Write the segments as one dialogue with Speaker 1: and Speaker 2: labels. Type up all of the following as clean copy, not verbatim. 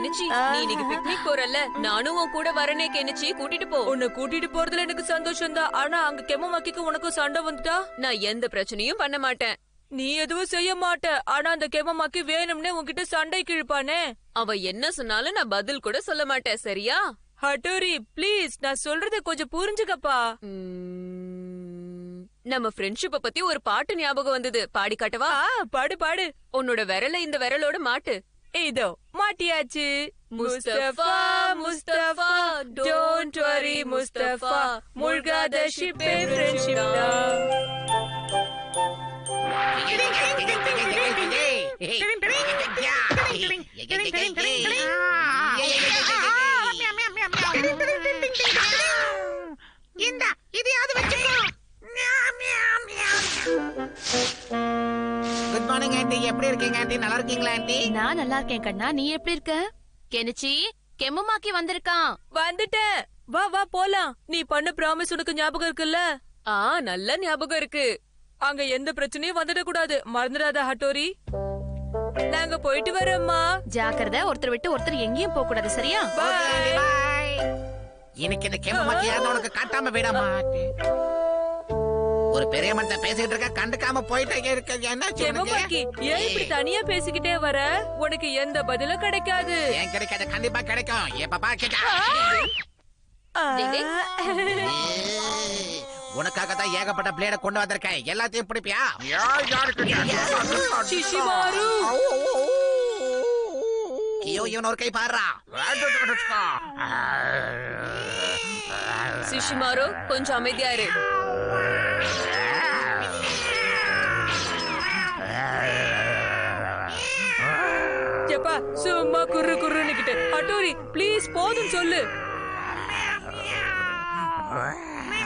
Speaker 1: Kenichi நீ இன்னைக்கு picnic போறல்ல, நானும் உன் கூட வரனே கெனிச்சி, கூட்டிட்டு போ.
Speaker 2: உன்னை கூட்டிட்டு போறதுல எனக்கு சந்தோஷம் தான். ஆனா அங்க கெமமாக்கிக்கு உனக்கும் சண்டை வந்துட்டா
Speaker 1: நான் எந்த பிரச்சனையும் பண்ண மாட்டேன்.
Speaker 2: நீ எதுவும் செய்ய மாட்ட. ஆனா அந்த கெமமாக்கி வேணும்னே உன்கிட்ட சண்டை கிழிப்பானே.
Speaker 1: அவ என்ன சொன்னாலும் நான் பதில் கூட சொல்ல மாட்டேன், சரியா?
Speaker 2: ஹட்டோரி ப்ளீஸ், நான் சொல்றத கொஞ்சம் புரிஞ்சுக்கப்பா.
Speaker 1: நம்ம ஃப்ரெண்ட்ஷிப்ப பத்தி ஒரு பாட்டு ஞாபகம் வந்தது, பாடி காட்டவா?
Speaker 2: பாடு பாடு.
Speaker 1: உன்னோட விரல இந்த விரலோட மாட்டு.
Speaker 2: இதோ மாட்டியாச்சு.
Speaker 1: Mustafa Mustafa
Speaker 2: don't worry Mustafa, முழ்காத ஷிப்பே friendship தான்.
Speaker 3: இந்தா இதையாவது வச்சுக்கோ. குட் மார்னிங் ஆண்டி, எப்படி இருக்கீங்க ஆண்டி? நல்லா இருக்கீங்களா ஆண்டி?
Speaker 4: நான் நல்லா இருக்கேன் கண்ணா, நீ எப்படி இருக்க? கெனிச்சி கெம்முமாக்கி வந்திருக்கான்.
Speaker 2: வந்துட்டேன், வா வா போலாம். நீ பண்ண ப்ராமிஸ் உனக்கு ஞாபகம் இருக்குல்ல?
Speaker 1: நல்ல ஞாபகம் இருக்கு.
Speaker 2: அங்க எந்த பிரச்சனையும் வந்துட கூடாது, மறந்துடாத ஹட்டோரி. நாங்க போயிட்டு வரோம்மா.
Speaker 4: ஜாக்கிரதை, ஒருத்தர் விட்டு ஒருத்தர் எங்கேயும் போக கூடாது, சரியா?
Speaker 3: இன்னைக்கு இந்த கேமமாக்கி யாரும் உனக்கு காட்டாம விடாமா. ஒரு பெரிய மனுஷன் பேசிட்டு இருக்க, கண்டுக்காம போயிட்டே இருக்க. என்ன
Speaker 2: கெமமாக்கி, ஏன் இப்படி தனியா பேசிக்கிட்டே வர? உனக்கு எந்த பதிலும் கிடைக்காது.
Speaker 3: ஏன் கிடைக்காது? கண்டிப்பா கிடைக்கும். எப்ப கேட்டா உனக்காக தான் ஏகப்பட்ட பிளேட கொண்டு வந்திருக்கேன். எல்லாத்தையும் பிடிப்பியா?
Speaker 2: சிஷிமாரு,
Speaker 3: ஐயோ இவன் ஒரு கை பாடுறா.
Speaker 1: சிஷிமாரு கொஞ்சம் அமைதியா இரு.
Speaker 2: எப்பா சும்மா குரு குருன்னுகிட்டு. ஹட்டோரி ப்ளீஸ் போதும் சொல்லு.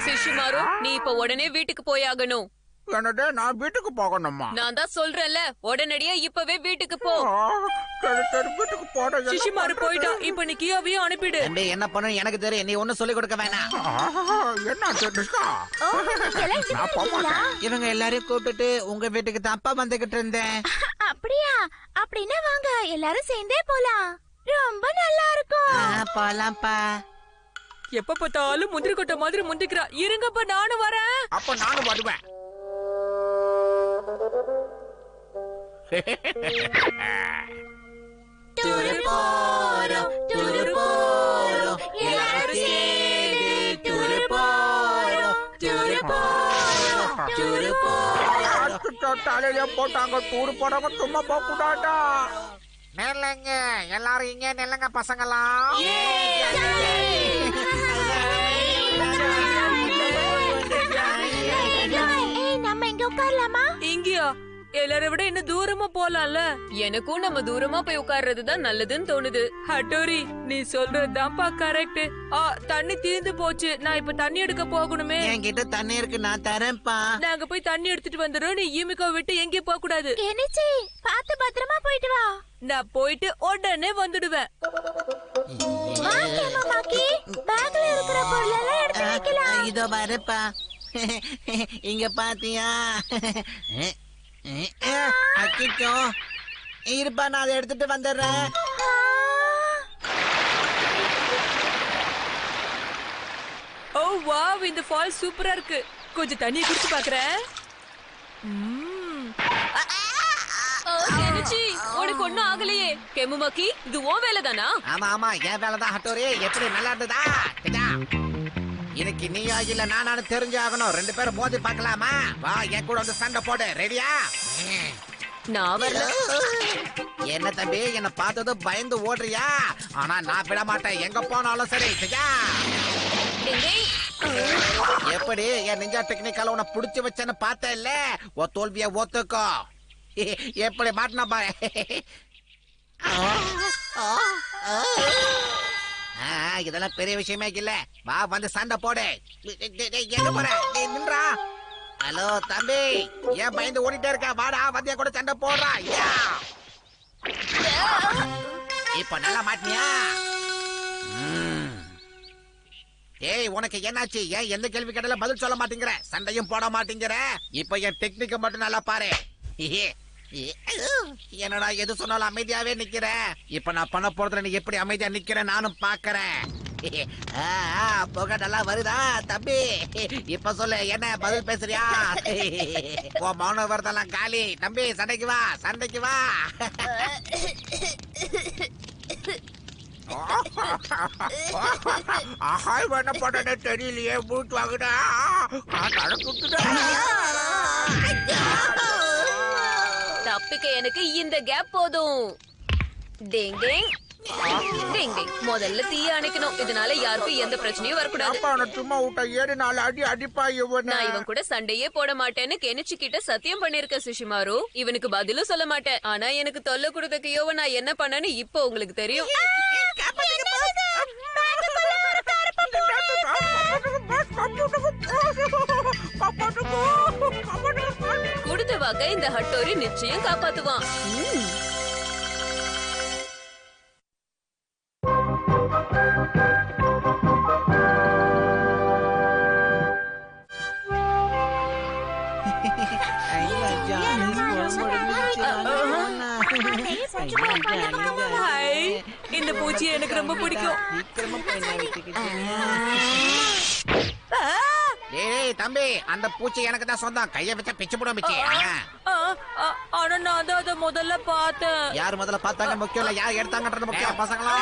Speaker 1: சிஷிமாரு, நீ இப்ப உடனே வீட்டுக்கு போயாகணும்.
Speaker 3: என்னடே, நான் வீட்டுக்கு போகணுமா?
Speaker 1: நான் தான் சொல்றேன்ல, உடனடியா இப்பவே வீட்டுக்கு போ.
Speaker 3: வீட்டுக்கு போட
Speaker 2: சிஷிமாரு போயிட்டா. இப்ப நீ கியோவையும் அனுப்பிடு.
Speaker 3: என்ன பண்ணு எனக்கு தெரியும், நீ ஒன்னும் சொல்லி கொடுக்க வேணாம். இவங்க எல்லாரையும் கூப்பிட்டுட்டு உங்க வீட்டுக்கு தப்பா வந்துகிட்டு இருந்தேன்.
Speaker 4: அப்படியா? அப்படின்னா வாங்க எல்லாரும் சேர்ந்தே போலாம், ரொம்ப நல்லா இருக்கும்.
Speaker 3: போலாம்ப்பா.
Speaker 2: எப்ப பார்த்தாலும் முந்திரி கொட்டை மாதிரி முந்திக்கிறா. இருங்கப்பா, நானும் வரேன்.
Speaker 3: அப்ப நானும் வருவேன்.
Speaker 4: டூரு போறோம், டூரு போறோம், எல்லாரும் சேர்ந்து டூரு போறோம், டூரு போறோம், டூரு போறோம்.
Speaker 3: தலையில போட்டாங்க, டூர் போறவங்க சும்மா போக கூடாதா? நெல்லுங்க எல்லாரும், இங்க நெல்லுங்க பசங்களாம்.
Speaker 4: நம்ம இங்க உட்காரலாமா?
Speaker 2: இங்கயா? எல்லாரை விட இன்னும் தூரமா போலாம்ல.
Speaker 1: எனக்கும் நம்ம தூரமா போய் உட்கார்றதுதான் நல்லதுன்னு தோணுது.
Speaker 2: ஹட்டோரி நீ சொல்றதுதான்ப்பா கரெக்ட். தண்ணி தீர்ந்து போச்சு, நான் இப்ப தண்ணி எடுக்க போகணுமே.
Speaker 3: என்கிட்ட தண்ணி இருக்கு, நான் தரேன்ப்பா.
Speaker 2: நாங்க போய் தண்ணி எடுத்துட்டு வந்துடுறோம். நீ யூமிகோ விட்டு எங்கேயும் போக கூடாது.
Speaker 4: கெனிச்சி பாத்து பத்திரமா போயிட்டு வா.
Speaker 2: நான் போயிட்டு உடனே வந்துடுவேன்.
Speaker 4: வா கெமமாக்கி, பேக்ல இருக்கிற பொருளெல்லாம் எடுத்து வைக்கலாம்.
Speaker 3: இதோ வரப்பா. இங்க பாத்தியா? அக்கிச்சோ இருப்பா, நான் அதை எடுத்துட்டு வந்துடுறேன்.
Speaker 2: ஓ வாவ், இந்த ஃபால் சூப்பரா இருக்கு. கொஞ்சம் தண்ணி குடிச்சு பாக்குறேன்.
Speaker 1: உனக்கு ஒண்ணும் ஆகலையே. கெமுமாக்கி, இது உன் வேலைதானா?
Speaker 3: ஆமா ஆமா, என் வேலைதான் ஹட்டோரி. எப்படி நல்லா இருந்ததா? இன்னைக்கு நீயா இல்ல நானு தெரிஞ்சாகணும். ரெண்டு பேரும் மோதி பார்க்கலாமா? வா, என் கூட வந்து சண்டை போடு. ரெடியா?
Speaker 1: நான் வரல.
Speaker 3: என்ன தம்பி, என்ன பார்த்ததும் பயந்து ஓடுறியா? ஆனா நான் விட மாட்டேன், எங்க போனாலும் சரி. எப்படி என் நிஞ்சா டெக்னிக்கால உன்னை புடிச்சு வச்சேன்னு பார்த்த இல்ல? ஓ தோல்விய ஒத்துக்கோ. எப்படி மாட்டினா பாரு. இதெல்லாம் பெரிய விஷயமே இல்ல. வா, வந்து சண்டை போடு. எங்க போற? நின்றா. ஹலோ தம்பி, ஏன் பயந்து ஓடிட்டே இருக்க? வாடா, வந்தியா கூட சண்டை போடுறா. இப்ப நல்லா மாட்டினியா? ஏய், உனக்கு என்னாச்சு? ஏன் எந்த கேள்வி கேட்டாலும் பதில் சொல்ல மாட்டேங்கிற? சண்டையும் போட மாட்டேங்கிற? இப்ப என் டெக்னிக்க மட்டும் நல்லா பாரு. என்னடா எது சொன்னாலும் அமைதியாவே நிக்கிற. இப்ப நான் பண்ண போறதுல நீ எப்படி அமைதியா நிக்கிற நானும் பாக்குறேன். புகை நல்லா வருதா தம்பி? இப்ப சொல்லு, என்ன பதில் பேசுறியா? உன் மௌன வரதெல்லாம் காலி. தம்பி சண்டைக்கு வா, சண்டைக்கு வா. என்ன பண்ண தெரியலையே, மூட்டு வாங்குடா.
Speaker 1: தப்பிக்க எனக்கு இந்த கேப் போதும். டிங் டிங் டிங் டிங். முதல்ல தீய அணைக்கணும். இதனால யாருக்கும் எந்த பிரச்சனையும் வரக்கூடாது.
Speaker 3: சும்மா விட்டா 7 4 அடி அடிப்பா இவன்.
Speaker 1: நான் இவன் கூட சண்டையே போட மாட்டேன்னு கெனிச்சி கிட்ட சத்தியம் பண்ணிருக்க சுஷிமாரு. இவனுக்கு பதிலும் சொல்ல மாட்டேன். ஆனா எனக்கு தொல்லை கொடுத்த கியோவ நான் என்ன பண்ணேன்னு இப்போ உங்களுக்கு தெரியும். கொடுத்த வாக்க இந்த ஹட்டோரி நிச்சயம் காப்பாத்துவான்.
Speaker 2: ஹாய், இந்த பூச்சி எனக்கு ரொம்ப பிடிக்கும்.
Speaker 3: ஏய் தம்பி, அந்த பூச்சி எனக்கு தான் சொந்தம். கைய வச்சா பிச்சு போடும் பிச்சு.
Speaker 2: ஆனா நான் தான் அதை முதல்ல பார்த்தேன்.
Speaker 3: யார் முதல்ல பார்த்தாங்க முக்கியம் இல்ல, யார் எடுத்தாங்கன்றது முக்கியம். பசங்களா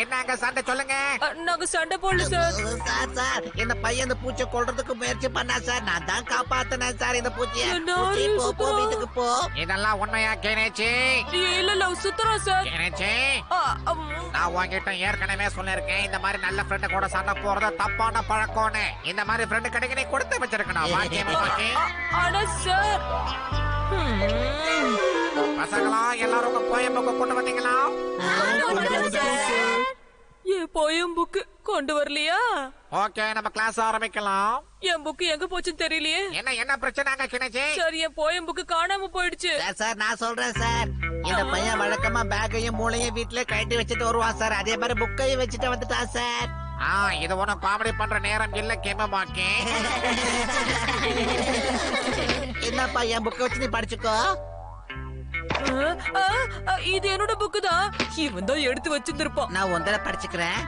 Speaker 3: என்ன அங்க சண்டை சொல்லுங்க.
Speaker 2: நாங்க சண்டை போடல சார்.
Speaker 3: சார் இந்த பையன் இந்த பூச்சியை கொல்றதுக்கு முயற்சி பண்ணா சார். நான் தான் காப்பாத்தினேன் சார் இந்த பூச்சியை. போ வீட்டுக்கு போ. இதெல்லாம் உண்மையா கேனேச்சி?
Speaker 2: இல்ல சுத்தரம் சார்.
Speaker 3: கேனேச்சி, நான் உன்கிட்ட ஏற்கனவே சொல்லிருக்கேன், இந்த மாதிரி நல்ல ஃப்ரெண்ட் கூட சண்டை போறது தப்பான பழக்கம்னு. இந்த மாதிரி ஃப்ரெண்ட் கிடைக்க நீ கொடுத்து வச்சிருக்கணும்.
Speaker 2: ஆனா சார்,
Speaker 3: பசங்களா எல்லாரும் உங்க போயம் புக் கொண்டு வந்தீங்களா?
Speaker 2: என் போயம் புக்கு கொண்டு வரலையா?
Speaker 3: ஓகே, நம்ம கிளாஸ் ஆரம்பிக்கலாம்.
Speaker 2: என் புக்கு எங்க போச்சுன்னு தெரியலையே.
Speaker 3: என்ன பிரச்சனை கிணச்சி?
Speaker 2: சார், என் போயம் புக்கு காணாம போயிடுச்சு.
Speaker 3: சார் நான் சொல்றேன் சார், இந்த பையன் வழக்கமா பேக்கையும் மூளையும் வீட்டுல கழட்டி வச்சுட்டு வருவான் சார். அதே மாதிரி புக்கையும் வச்சுட்டு வந்துட்டான் சார். இது ஒன்னும் காமெடி பண்ற நேரம் இல்ல கேமமாக்கே. என்னப்பா, என் புக்கை வச்சு நீ படிச்சுக்கோ.
Speaker 2: இது என்னோட புக்கு தான். இவன் தான் எடுத்து வச்சிருப்பான்.
Speaker 3: நான் ஒன்றரை படிச்சுக்கிறேன்.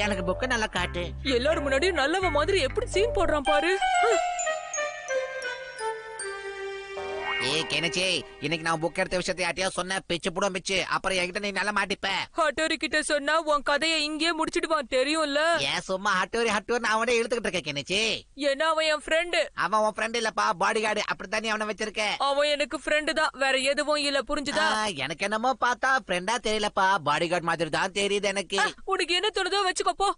Speaker 3: எனக்கு புக்கு நல்லா காட்டு.
Speaker 2: எல்லாரும் முன்னாடியும் நல்லவ மாதிரி எப்படி சீன் போடுறான் பாரு.
Speaker 3: கெனச்சி, இன்னைக்கு நான் புக் எடுத்த விஷயத்தை யார்ட்டையா சொன்ன பிச்சு புடம் பிச்சு. அப்புறம் என்கிட்ட நீ நல்லா மாட்டிப்ப.
Speaker 2: ஹட்டோரி கிட்ட சொன்னா உன் கதையை இங்கே முடிச்சிடுவான், தெரியும்ல?
Speaker 3: ஏன் சும்மா ஹட்டோரி நான் அவனே இழுத்துக்கிட்டு இருக்கேன் கெனச்சி.
Speaker 2: ஏன்னா அவன் என் ஃப்ரெண்டு.
Speaker 3: அவன் உன் ஃப்ரெண்ட் இல்லப்பா, பாடி கார்டு. அப்படித்தானே அவனை வச்சிருக்க.
Speaker 2: அவன் எனக்கு ஃப்ரெண்டு தான், வேற எதுவும் இல்ல, புரிஞ்சுதா?
Speaker 3: எனக்கு என்னமோ பார்த்தா ஃப்ரெண்டா தெரியலப்பா, பாடி கார்டு மாதிரி தான் தெரியுது எனக்கு.
Speaker 2: உனக்கு என்ன தோணுதோ வச்சுக்கோப்போ.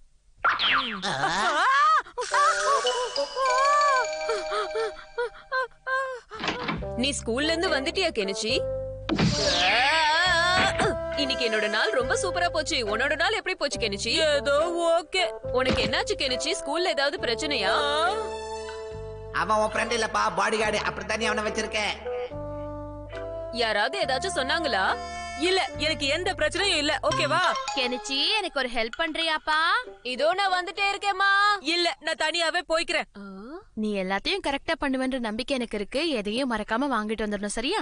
Speaker 1: நீ ஸ்கூல்ல இருந்து வந்துட்டியா கெனிச்சி? இன்னைக்கு என்னோட நாள் ரொம்ப சூப்பரா போச்சு. உன்னோட நாள் எப்படி போச்சு கெனிச்சி?
Speaker 2: ஏதோ ஓகே.
Speaker 1: உனக்கு என்னாச்சு கெனிச்சி? ஸ்கூல்ல ஏதாவது பிரச்சனையா?
Speaker 3: அவன் உன் ஃப்ரெண்ட் இல்லப்பா, பாடி கார்டு. அப்படித்தானே அவனை வச்சிருக்க.
Speaker 1: யாராவது ஏதாச்சும் சொன்னாங்களா?
Speaker 2: இல்ல, எனக்கு எந்த பிரச்சனையும் இல்ல. ஓகேவா?
Speaker 4: கெனிச்சி, எனக்கு ஒரு ஹெல்ப் பண்றியாப்பா?
Speaker 1: இதோ நான் வந்துட்டே இருக்கேம்மா.
Speaker 2: இல்ல, நான் தனியாவே போய்க்கிறேன்.
Speaker 4: நீ எல்லாத்தையும் கரெக்டா பண்ணுவேன்ற நம்பிக்கை எனக்கு இருக்கு. எதையும் மறக்காம வாங்கிட்டு வந்துடணும், சரியா?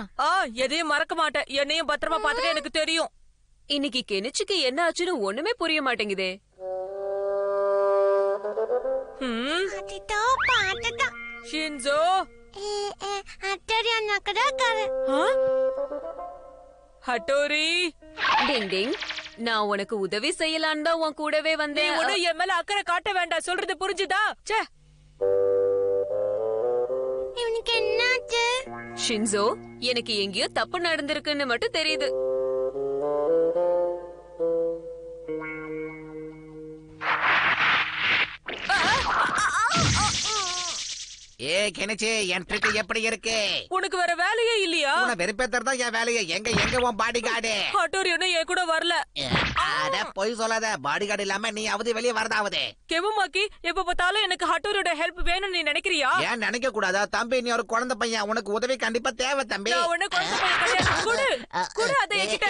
Speaker 2: எதையும் மறக்க மாட்டேன். என்னையும் பத்திரமா பாத்துக்க எனக்கு தெரியும்.
Speaker 1: இன்னைக்கு கெனிச்சிக்கு என்ன ஆச்சுன்னு ஒண்ணுமே புரிய மாட்டேங்குதே.
Speaker 2: Shinzo, Hattori.
Speaker 1: Ding ding. நான் உனக்கு உதவி செய்யலான்னு தான் உன் கூடவே வந்தேன்.
Speaker 2: என் மேல அக்கறை காட்ட வேண்டாம், சொல்றது புரிஞ்சுதா?
Speaker 4: இவனுக்கு என்னாச்சு?
Speaker 1: ஷின்சோ, எனக்கு எங்கேயோ தப்பு நடந்திருக்குன்னு மட்டும் தெரியுது.
Speaker 3: கெனிச்சி, என் ட்ரிக் எப்படி இருக்கு?
Speaker 2: உனக்கு வேற வேலையே இல்லையா?
Speaker 3: வெறுப்பேத்தர் தான் என் வேலையை. எங்க உன் பாடி கார்டு?
Speaker 2: ஹட்டோரி ஒன்னும் என் கூட வரல.
Speaker 3: அட பொய் சொல்லாத, பாடி கார்டு இல்லாம நீ அவது வெளியே வரதாவது.
Speaker 2: கெமுமாக்கி எப்ப பார்த்தாலும் எனக்கு ஹட்டோரியோட ஹெல்ப் வேணும்னு நீ நினைக்கிறியா?
Speaker 3: ஏன் நினைக்க கூடாதா தம்பி? நீ ஒரு குழந்தை பையன், உனக்கு உதவி கண்டிப்பா தேவை தம்பி.
Speaker 2: நான் உன்னை குழந்தை பையன் கிடையாது. குடு குடு அதை என்கிட்ட.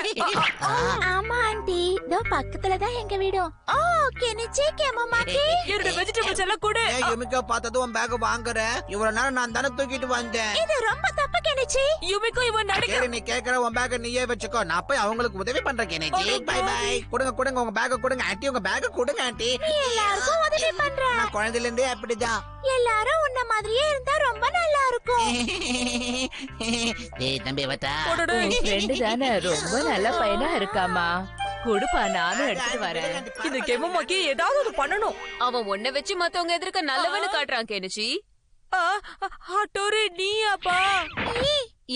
Speaker 4: ஆமா ஆண்டி, இதோ பக்கத்துல தான் எங்க வீடும். ஓ கெனிச்சி கெமமாக்கி.
Speaker 2: என்னோட வெஜிடபிள்ஸ் எல்லாம் குடு.
Speaker 3: ஏன் யுமிகோ பார்த்ததும் உன் பேக் வாங்குற? இவ்வளவு நேரம் நான் தானே தூக்கிட்டு வந்தேன்.
Speaker 4: இது ரொம்ப தப்பு கெனிச்சி.
Speaker 2: யுமிகோ இவன் நடிக்க.
Speaker 3: சரி, நீ கேக்குற உன் பேக் நீயே வச்சுக்கோ, நான் போய் அவங்களுக்கு உதவி பண்றேன். Kenichi bye bye. கொடுங்க கொடுங்க உங்க பேக் கொடுங்க ஆண்டி, உங்க பேக் கொடுங்க ஆண்டி.
Speaker 4: எல்லாருக்கும் உதவி பண்ற.
Speaker 3: நான் குழந்தையில இருந்தே அப்படிதான்.
Speaker 4: எல்லாரும் உன்ன மாதிரியே இருந்தா ரொம்ப நல்லா இருக்கும்.
Speaker 3: ஏய் தம்பி வட்டா.
Speaker 2: உன்
Speaker 5: ஃப்ரெண்டு தானே, ரொம்ப நல்ல பையனா இருக்காமா. கொடுப்பா, நானும் எடுத்துட்டு வரேன்.
Speaker 2: இந்த கெமுமாக்கி ஏதாவது ஒரு பண்ணணும்.
Speaker 1: அவன் உன்னை வச்சு மத்தவங்க எதிர்க்க நல்லவன்னு காட்டுறான் கெனிச்சி.
Speaker 2: ஹட்டோரி நீயாப்பா?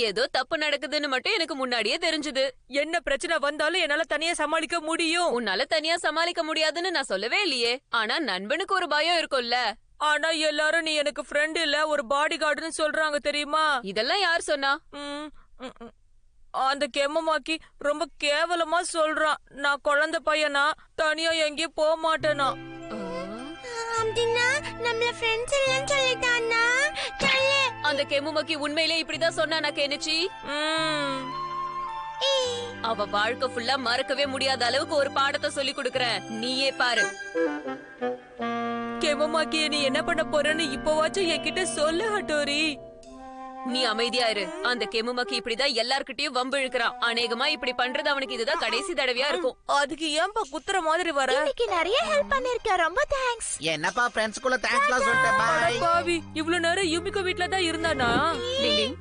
Speaker 1: ஏதோ தப்பு நடக்குதுன்னு மட்டும் எனக்கு முன்னாடியே தெரிஞ்சது.
Speaker 2: என்ன பிரச்சனை வந்தாலும் என்னால தனியா சமாளிக்க முடியும்.
Speaker 1: உன்னால தனியா சமாளிக்க முடியாதுன்னு நான் சொல்லவே இல்லையே. ஆனா நண்பனுக்கு ஒரு பயம் இருக்கும்ல.
Speaker 2: ஆனா எல்லாரும் நீ எனக்கு ஃப்ரெண்ட் இல்ல, ஒரு பாடி கார்டுன்னு சொல்றாங்க தெரியுமா?
Speaker 1: இதெல்லாம் யார் சொன்னா?
Speaker 2: ம், ம், ம். அந்த கெமமாக்கி ரொம்ப கேவலமா சொல்றான். நான் குழந்தை பையனா, தனியா எங்கேயும் போக மாட்டேனா.
Speaker 4: அப்படின்னா நம்மள ஃப்ரெண்ட்ஸ் இல்லன்னு சொல்லிட்டானா? சொல்லு.
Speaker 1: அந்த கெமுமக்கி உண்மையிலே இப்படிதான் சொன்னா கெனிச்சி.
Speaker 2: ம்.
Speaker 1: அவ வாழ்க்கை ஃபுல்லா மறக்கவே முடியாத அளவுக்கு ஒரு பாடத்தை சொல்லி கொடுக்கறேன், நீயே பாரு.
Speaker 2: கெமமாக்கி நீ என்ன பண்ண போறன்னு இப்பவாச்சும் என்கிட்ட சொல்லு ஹட்டோரி.
Speaker 1: நீ அமைதியா இரு. அந்த கெமுமக்கி இப்படிதான் எல்லார்கிட்டயும் வம்பு இழுக்கிறான். அநேகமா இப்படி பண்றது அவனுக்கு இதுதான் கடைசி தடவையா இருக்கும்.
Speaker 2: அதுக்கு ஏன்பா குத்துற மாதிரி வர?
Speaker 4: இன்னைக்கு நிறைய ஹெல்ப் பண்ணிருக்க, ரொம்ப தேங்க்ஸ்.
Speaker 3: என்னப்பா ஃப்ரெண்ட்ஸ்குள்ள தேங்க்ஸ்லாம் சொல்லிட்டேன்.
Speaker 2: அட
Speaker 3: பை.
Speaker 2: பாவி, இவ்வளவு நேரம் யுமிகோ வீட்ல தான் இருந்தானா?
Speaker 1: டிங் டிங்.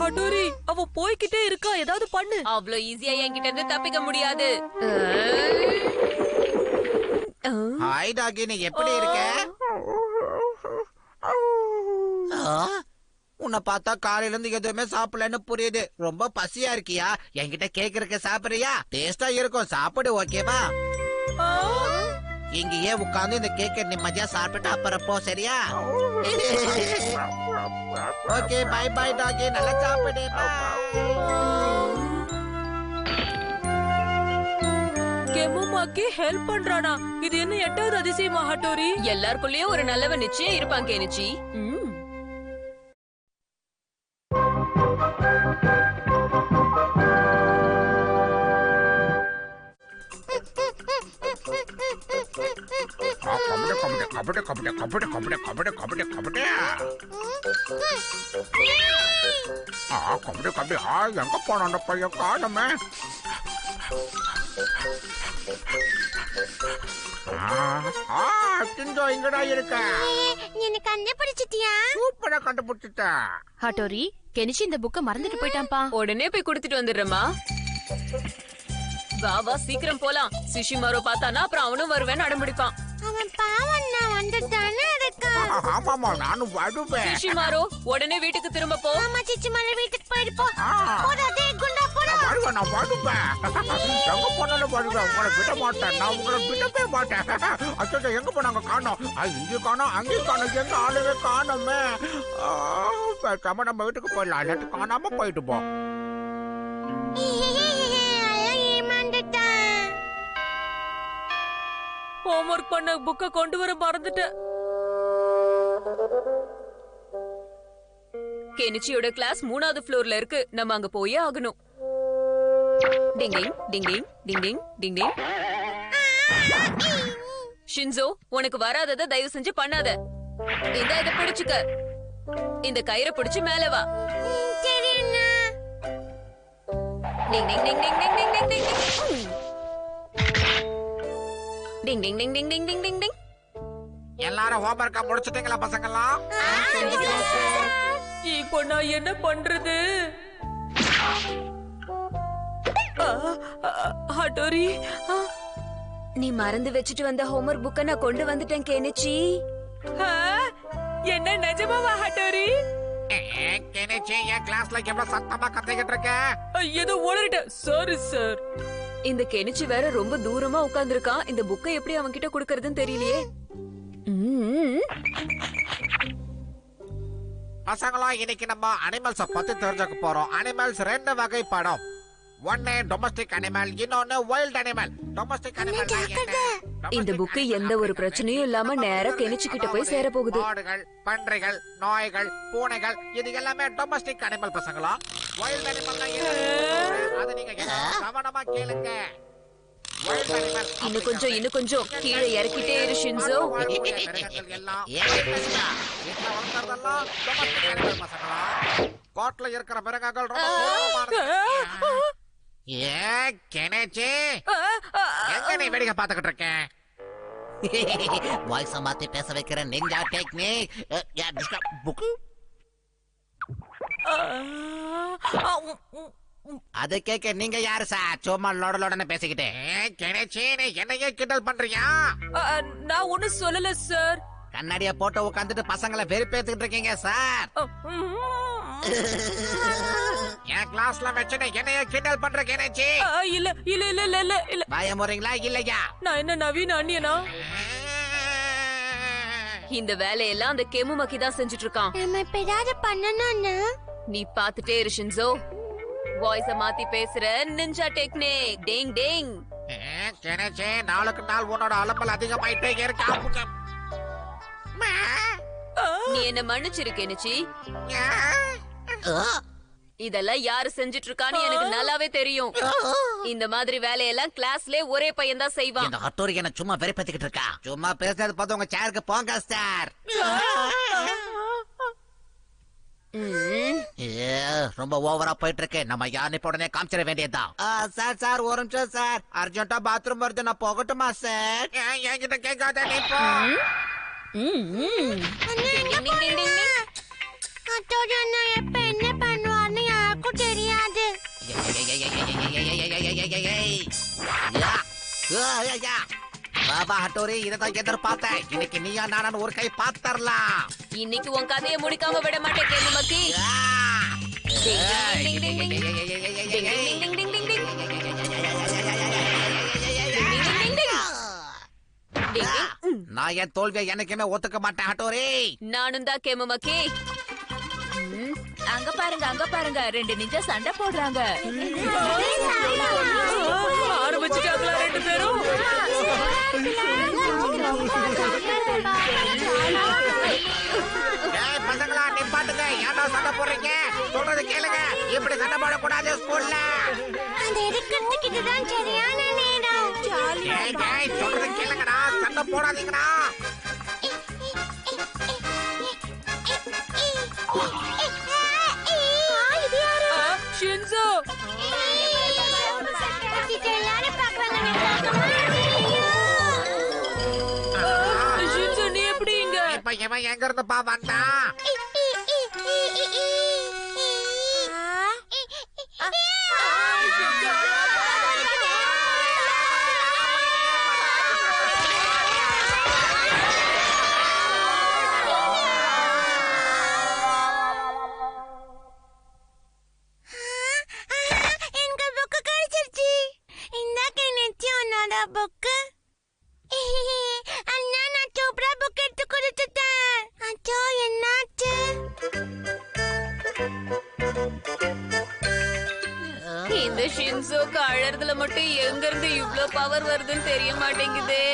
Speaker 2: ஹட்டோரி அவ போய்கிட்டே இருக்கா, ஏதாவது பண்ணு.
Speaker 1: அவ்ளோ ஈஸியா என்கிட்ட இருந்து தப்பிக்க முடியாது.
Speaker 3: ஹாய் டாகி, நீ எப்படி இருக்க? உன்னை பார்த்தா காலையில இருந்து எதுவுமே சாப்பிடலன்னு புரியுது. ரொம்ப பசியா இருக்கியா? என்கிட்ட கேக் இருக்கு, சாப்பிடுறியா? டேஸ்டா இருக்கும், சாப்பிடு. ஓகேவா? இங்கேயே உட்கார்ந்து இந்த கேக்கை நிம்மதியா சாப்பிட்டு அப்புறம் போ, சரியா? ஓகே பை பை டாகி, நல்லா சாப்பிடு.
Speaker 2: கெமுமாக்கி ஹெல்ப் பண்றானா? இது என்ன 8வது அதிசயமா ஹட்டோரி?
Speaker 1: எல்லாருக்குள்ளயும் ஒரு நல்லவன் நிச்சயம் இருப்பான் கெனிச்சி.
Speaker 3: எங்க போன அந்த பையன் காணுமே? இங்கடா இருக்க.
Speaker 4: என்ன கண்டுபிடிச்சிட்டியா?
Speaker 3: சூப்பரா கண்டுபிடிச்சிட்ட.
Speaker 5: ஹட்டோரி, கெனிச்சி இந்த புக்க மறந்துட்டு போயிட்டான்ப்பா.
Speaker 1: உடனே போய் குடுத்துட்டு வந்துடுறேம்மா. வா வா சீக்கிரம் போலாம். சிஷிமாரோ பார்த்தானா அப்புறம் அவனும் வருவேன்னு அடம்பிடிப்பான்.
Speaker 4: அவன் பாவம், நான் வந்துட்டானே இருக்கான்.
Speaker 3: ஆமாமா, நானும் வருவேன்.
Speaker 1: சிஷிமாரோ உடனே வீட்டுக்கு திரும்ப போ.
Speaker 4: ஆமா சிச்சி, மலை வீட்டுக்கு போயிடுப்போம். போடாதே குண்டா, போடா.
Speaker 3: நான் வருவேன். எங்க போனாலும் வருவேன். உங்களை விட மாட்டேன். நான் உங்களை விடவே மாட்டேன். அச்சோ, எங்க போனாங்க? காணோம். இங்க காணோம், அங்கேயும் காணோம். எங்க ஆளுவே காணோமே. பேசாம நம்ம வீட்டுக்கு போயிடலாம். இல்லாட்டி காணாம போயிட்டு போ.
Speaker 2: ஹோம்வொர்க் பண்ண புக்க கொண்டு வர மறந்துட்டேன்.
Speaker 1: கெனிச்சியோட கிளாஸ் 3வது ஃப்ளோர்ல இருக்கு. நம்ம அங்க போயே ஆகணும். டிங் டிங் டிங் டிங் டிங் டிங் டிங் டிங். ஷின்சோ, உனக்கு வராதத தயவு செஞ்சு பண்ணாத. இத பிடிச்சுக்க. இந்த கயிறை பிடிச்சு மேல வா.
Speaker 4: சரி அண்ணா.
Speaker 1: டிங் டிங் டிங் டிங் டிங் டிங் டிங் டிங். டிங் டிங் டிங் டிங் டிங் டிங் டிங் டிங்.
Speaker 3: எல்லாரும் ஹோம்வொர்க்கா முடிச்சிட்டீங்களா பசங்களா?
Speaker 2: இப்போ நான் என்ன பண்றது? ஹட்டோரி,
Speaker 1: நீ மறந்து வச்சுட்டு வந்த ஹோம்வொர்க் புக்க நான் கொண்டு வந்துட்டேன் கெனிச்சி.
Speaker 2: என்ன நிஜமாவா ஹட்டோரி?
Speaker 3: கெனிச்சி, என் கிளாஸ்ல எவ்வளவு சத்தமா கத்திக்கிட்டு இருக்க?
Speaker 2: ஏதோ ஓடிட்டேன். Sorry sir.
Speaker 1: இந்த கெனிச்சி வேற ரொம்ப தூரமா உட்கார்ந்திருக்கான். இந்த புக்கை எப்படி அவன் கிட்ட குடுக்கறதுன்னு தெரியலையே.
Speaker 3: பசங்களா, இன்னைக்கு நம்ம அனிமல்ஸ பத்தி தெரிஞ்சுக்க போறோம். அனிமல்ஸ் 2 வகை படம். ஒன்னு டொமஸ்டிக் அனிமல், இன்னொன்னு வைல்ட் அனிமல். டொமஸ்டிக் அனிமல்
Speaker 1: இந்த புக்கு எந்த ஒரு பிரச்சனையும் இல்லாம நேரா கெனிச்சுக்கிட்ட போய் சேர போகுது.
Speaker 3: மாடுகள், பன்றிகள், நாய்கள், பூனைகள், இது எல்லாமே டொமஸ்டிக் அனிமல் பசங்களா. வைல்ட் அனிமல்னா அது நீங்க கவனமா கேளுங்க. வைல்ட் அனிமல்
Speaker 1: இன்னும் கொஞ்சம் கீழே இறக்கிட்டே இரு ஷின்சோ.
Speaker 3: காட்டுல இருக்கிற மிருகங்கள் ரொம்ப கோபமானது. கெனச்சி, எங்க நீ வேடிக்கை பார்த்துக்கிட்டு இருக்க? வாய்ஸ் மாத்தி பேச வைக்கிற நிஞ்சா டெக்னிக். அது கேட்க நீங்க யாரு சார்? சும்மா லோடலோடன்னு பேசிக்கிட்டே கெனச்சி, நீ என்னையே கிண்டல் பண்றியா?
Speaker 2: நான் ஒண்ணு சொல்லல சார்.
Speaker 3: கண்ணாடிய போட்டு உட்காந்துட்டு பசங்களை வெறுப்பேத்துக்கிட்டு இருக்கீங்க சார். என் கிளாஸ்ல வச்சுட்டு என்னைய கிண்டல் பண்ற கெனச்சி.
Speaker 2: இல்ல இல்ல இல்ல இல்ல இல்ல இல்ல.
Speaker 3: பயமுறீங்களா இல்லையா?
Speaker 2: நான் என்ன நவீன அண்ணியனா?
Speaker 1: இந்த வேலையெல்லாம் அந்த கெமுமக்கி தான் செஞ்சுட்டு இருக்கான்.
Speaker 4: நம்ம இப்ப ஏதாவது பண்ணணும்னா
Speaker 1: நீ பாத்துட்டே இரு ஷின்சோ. வாய்ஸ மாத்தி பேசுற நிஞ்சா டெக்னிக். டேங் டேங்.
Speaker 3: கெனச்சி, நாளுக்கு நாள் உன்னோட அலம்பல் அதிகமாயிட்டே இருக்கா.
Speaker 1: நீ என்ன மன்னிச்சிரு கெனிச்சி. இதெல்லாம் யாரு செஞ்சுட்டு இருக்கான்னு எனக்கு நல்லாவே தெரியும். இந்த மாதிரி வேலையெல்லாம் கிளாஸ்ல ஒரே பையன் தான் செய்வான்.
Speaker 3: இந்த ஹட்டோரி என்ன சும்மா வெறுப்பேத்திக்கிட்டு இருக்கா? சும்மா பேசுறது பார்த்து உங்க சேருக்கு போங்க சார். ரொம்ப ஓவரா போயிட்டு இருக்கு. நம்ம யானை உடனே காமிச்சிட வேண்டியதுதான். சார் சார் ஒரு நிமிஷம் சார், அர்ஜென்ட்டா பாத்ரூம் வருது, நான் போகட்டுமா சார்? என்கிட்ட கேட்காத நீ போ.
Speaker 4: எப்ப என்ன பண்ணுவான்னு யாருக்கும் தெரியாது.
Speaker 3: பாபா ஹட்டோரி, இதான் எதிர்பார்த்தேன். இன்னைக்கு நீயா நானு ஒரு கை பாத்தரலாம்.
Speaker 1: இன்னைக்கு உன் கதையை முடிக்காம விட மாட்டேன் கெமுமக்கி.
Speaker 3: நான் என் தோல்வியை என்னைக்குமே ஒத்துக்க மாட்டேன் ஹட்டோரி.
Speaker 1: நானும் தான் கெமுமக்கி.
Speaker 5: அங்க பாருங்க 2 நிஞ்சா சண்டை போடுறாங்க.
Speaker 2: ஆரம்பிச்சுட்டாங்களா 2 பேரும்?
Speaker 3: பசங்களா நிப்பாட்டுங்க, ஏன்டா சண்டை போடுறீங்க? சொல்றது கேளுங்க, இப்படி சண்டை போடக்கூடாது ஸ்கூல்ல.
Speaker 4: அது எடுக்கிறதுக்கு இதுதான் சரியான நேரம்.
Speaker 3: சொல்றது கேளுங்கடா, சண்டை போடாதீங்கடா.
Speaker 2: ஷின்சோ, ஷின்சோ நீ எப்படி இங்க?
Speaker 3: இப்ப இவன் எங்க இருந்து பா வந்தான்?
Speaker 1: இந்த ஷின்சோக்கு அழறதுல மட்டும் எங்க இருந்து இவ்ளோ பவர் வருதுன்னு தெரிய மாட்டேங்குதே.